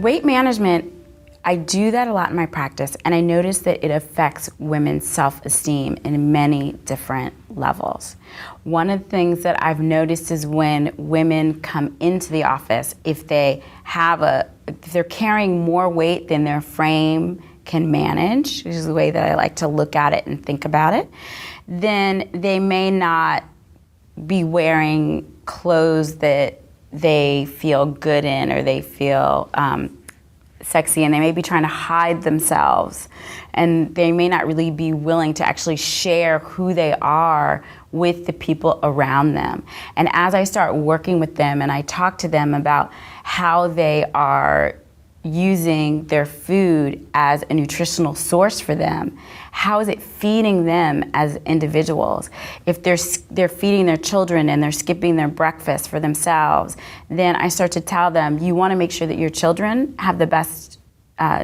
Weight management, I do that a lot in my practice, and I notice that it affects women's self-esteem in many different levels. One of the things that I've noticed is when women come into the office, if they're carrying more weight than their frame can manage, which is the way that I like to look at it and think about it, then they may not be wearing clothes that they feel good in or they feel sexy, and they may be trying to hide themselves, and they may not really be willing to actually share who they are with the people around them. And as I start working with them and I talk to them about how they are using their food as a nutritional source for them, how is it feeding them as individuals? If they're feeding their children and they're skipping their breakfast for themselves, then I start to tell them, you want to make sure that your children have the best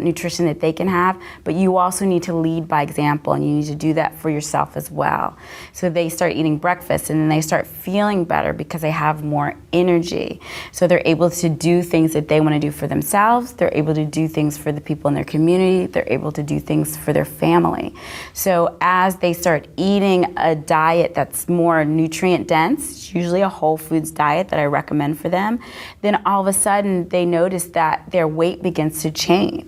nutrition that they can have, but you also need to lead by example, and you need to do that for yourself as well. So they start eating breakfast, and then they start feeling better because they have more energy. So they're able to do things that they want to do for themselves, they're able to do things for the people in their community, they're able to do things for their family. So as they start eating a diet that's more nutrient dense, it's usually a whole foods diet that I recommend for them, then all of a sudden they notice that their weight begins to change.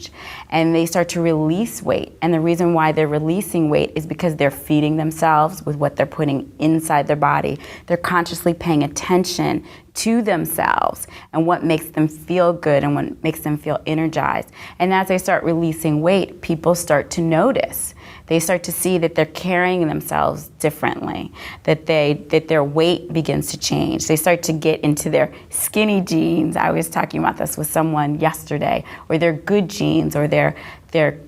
And they start to release weight. And the reason why they're releasing weight is because they're feeding themselves with what they're putting inside their body. They're consciously paying attention to themselves and what makes them feel good and what makes them feel energized. And as they start releasing weight, people start to notice. They start to see that they're carrying themselves differently, that their weight begins to change. They start to get into their skinny jeans. I was talking about this with someone yesterday, or their good jeans, or their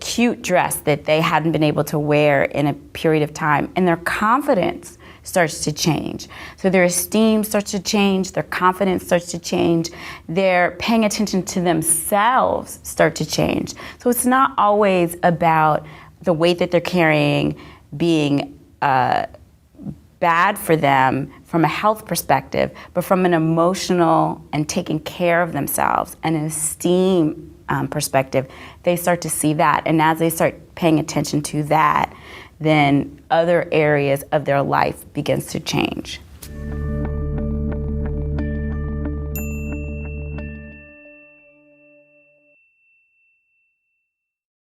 cute dress that they hadn't been able to wear in a period of time, and their confidence starts to change. So their esteem starts to change, their confidence starts to change, their paying attention to themselves start to change. So it's not always about the weight that they're carrying being bad for them from a health perspective, but from an emotional and taking care of themselves and an esteem perspective, they start to see that. And as they start paying attention to that, then other areas of their life begins to change.